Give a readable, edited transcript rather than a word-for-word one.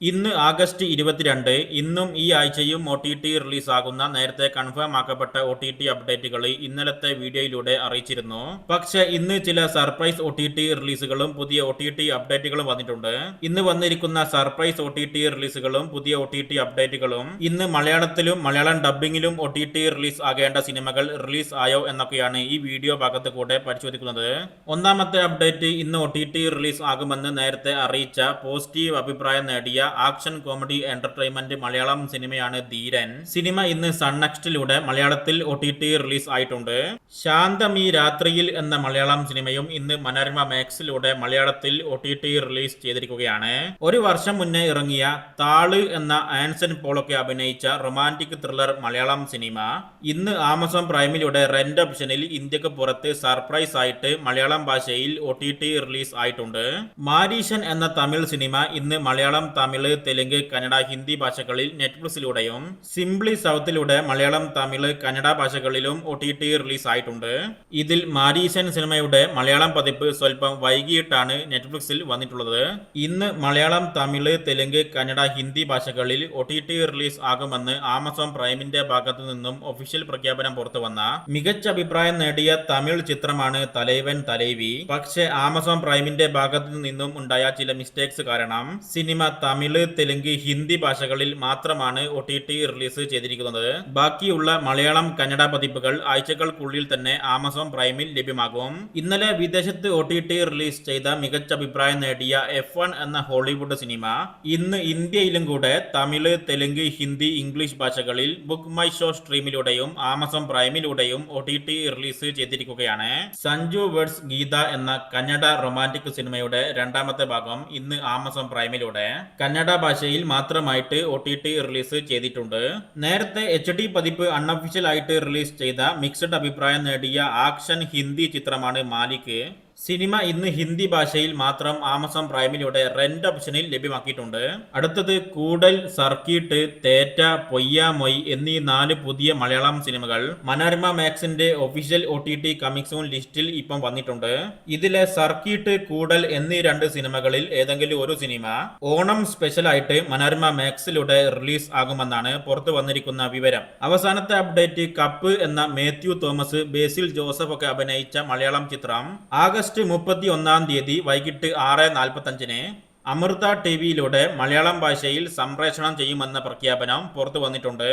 ഇന്ന് ആഗസ്റ്റ് 22. ഇന്നും ഈ ആഴ്ചയും OTT റിലീസാകുന്ന നേരത്തെ കൺഫേം ആക്കപ്പെട്ട OTT അപ്ഡേറ്റുകൾ ഇന്നലത്തെ വീഡിയോയിലൂടെ അറിയിച്ചിരുന്നു. പക്ഷേ ഇന്ന് ചില സർപ്രൈസ് OTT റിലീസുകളും പുതിയ OTT അപ്ഡേറ്റുകളും വന്നിട്ടുണ്ട്. ഇന്ന് വന്നിരിക്കുന്ന സർപ്രൈസ് OTT റിലീസുകളും പുതിയ OTT അപ്ഡേറ്റുകളും ഇന്ന് മലയാളത്തിലും മലയാളം ഡബ്ബിങ്ങിലും OTT റിലീസ് ആകേണ്ട സിനിമകൾ റിലീസ് ആയോ എന്നൊക്കെയാണ് ഈ വീഡിയോ ഭാഗത്ത് കൂടെ പരിശോധിക്കുന്നത്. ഒന്നാമത്തെ അപ്ഡേറ്റ്, ഇന്ന് OTT റിലീസ് ആകുമെന്ന് നേരത്തെ അറിയിച്ച പോസിറ്റീവ് അഭിപ്രായം നേടിയ ആക്ഷൻ കോമഡി എന്റർടൈൻമെന്റ് മലയാളം സിനിമയാണ് ധീരൻ. സിനിമ ഇന്ന് സൺ നെക്സ്റ്റിലൂടെ മലയാളത്തിൽ OTT റിലീസ് ആയിട്ടുണ്ട്. ശാന്തമീ രാത്രിയിൽ എന്ന മലയാളം സിനിമയും ഇന്ന് മനോരമ മാക്സിലൂടെ മലയാളത്തിൽ OTT റിലീസ് ചെയ്തിരിക്കുകയാണ്. ഒരു വർഷം മുന്നേ ഇറങ്ങിയ താള് എന്ന ആൻസൺ പോളൊക്കെ അഭിനയിച്ച റൊമാന്റിക് ത്രില്ലർ മലയാളം സിനിമ ഇന്ന് ആമസോൺ പ്രൈമിലൂടെ റെന്റ് ഓപ്ഷനിൽ ഇന്ത്യക്ക് പുറത്ത് സർപ്രൈസ് ആയിട്ട് മലയാളം ഭാഷയിൽ OTT റിലീസ് ആയിട്ടുണ്ട്. മാരീഷൻ എന്ന തമിഴ് സിനിമ ഇന്ന് മലയാളം, തമിഴ്, തെലുങ്ക്, കന്നഡ, ഹിന്ദി ഭാഷകളിൽ നെറ്റ്ഫ്ലിക്സിലൂടെയും സിംപ്ലി സൗത്തിലൂടെ മലയാളം, തമിഴ്, കന്നഡ ഭാഷകളിലും OTT റിലീസ് ആയിട്ടുണ്ട്. ഇതിൽ മാരീഷൻ സിനിമയുടെ മലയാളം പതിപ്പ് സ്വല്പം വൈകിട്ടാണ് നെറ്റ്ഫ്ലിക്സിൽ വന്നിട്ടുള്ളത്. ഇന്ന് മലയാളം, തമിഴ്, തെലുങ്ക്, കന്നഡ, ഹിന്ദി ഭാഷകളിൽ OTT റിലീസ് ആകുമെന്ന് ആമസോൺ പ്രൈമിന്റെ ഭാഗത്തു നിന്നും ഒഫീഷ്യൽ പ്രഖ്യാപനം പുറത്തുവന്ന മികച്ച അഭിപ്രായം നേടിയ തമിഴ് ചിത്രമാണ് തലൈവൻ തലൈവി. പക്ഷേ ആമസോൺ പ്രൈമിന്റെ ഭാഗത്തു നിന്നും ഉണ്ടായ ചില മിസ്റ്റേക്സ് കാരണം സിനിമ തമിഴ്, തെലുങ്ക്, ഹിന്ദി ഭാഷകളിൽ മാത്രമാണ് OTT റിലീസ് ചെയ്തിരിക്കുന്നത്. ബാക്കിയുള്ള മലയാളം, കന്നഡ പതിപ്പുകൾ ആഴ്ചകൾക്കുള്ളിൽ തന്നെ ആമസോൺ പ്രൈമിൽ ലഭ്യമാകും. ഇന്നലെ വിദേശത്ത് OTT റിലീസ് ചെയ്ത മികച്ച അഭിപ്രായം നേടിയ F1 എന്ന ഹോളിവുഡ് സിനിമ ഇന്ന് ഇന്ത്യയിലും കൂടെ തമിഴ്, തെലുങ്ക്, ഹിന്ദി, ഇംഗ്ലീഷ് ഭാഷകളിൽ ബുക്ക് മൈ ഷോ സ്ട്രീമിലൂടെയും ആമസോൺ പ്രൈമിലൂടെയും OTT റിലീസ് ചെയ്തിരിക്കുകയാണ്. സഞ്ജു വേഴ്സ് ഗീത എന്ന കന്നഡ റൊമാന്റിക് സിനിമയുടെ രണ്ടാമത്തെ ഭാഗം ഇന്ന് ആമസോൺ പ്രൈമിലൂടെ കന്നഡ ഭാഷയിൽ മാത്രമായിട്ട് OTT റിലീസ് ചെയ്തിട്ടുണ്ട്. നേരത്തെ HD പതിപ്പ് അൺഒഫീഷ്യൽ ആയിട്ട് റിലീസ് ചെയ്ത മിക്സഡ് അഭിപ്രായം നേടിയ ആക്ഷൻ ഹിന്ദി ചിത്രമാണ് മാലിക്. സിനിമ ഇന്ന് ഹിന്ദി ഭാഷയിൽ മാത്രം ആമസോൺ പ്രൈമിലൂടെ റെന്റ് ഓപ്ഷനിൽ ലഭ്യമാക്കിയിട്ടുണ്ട്. അടുത്തത് കൂടൽ, സർക്കീട്ട്, തേറ്റ, പൊയ്യാമൊയ് എന്നീ 4 പുതിയ മലയാളം സിനിമകൾ മനോരമ മാക്സിന്റെ ഒഫീഷ്യൽ OTT കമ്മിങ് സൂൺ ലിസ്റ്റിൽ ഇപ്പം വന്നിട്ടുണ്ട്. ഇതിലെ സർക്കീട്ട്, കൂടൽ എന്നീ 2 സിനിമകളിൽ ഏതെങ്കിലും ഒരു സിനിമ ഓണം സ്പെഷ്യൽ ആയിട്ട് മനോരമ മാക്സിലൂടെ റിലീസ് ആകുമെന്നാണ് പുറത്തു വന്നിരിക്കുന്ന വിവരം. അവസാനത്തെ അപ്ഡേറ്റ്, കപ്പ് എന്ന മാത്യു തോമസ്, ബേസിൽ ജോസഫ് ഒക്കെ അഭിനയിച്ച മലയാളം ചിത്രം ആഗസ്റ്റ് 31 വൈകിട്ട് 6:45 അമൃത TVയിലൂടെ മലയാളം ഭാഷയിൽ സംപ്രേഷണം ചെയ്യുമെന്ന പ്രഖ്യാപനം പുറത്തു വന്നിട്ടുണ്ട്.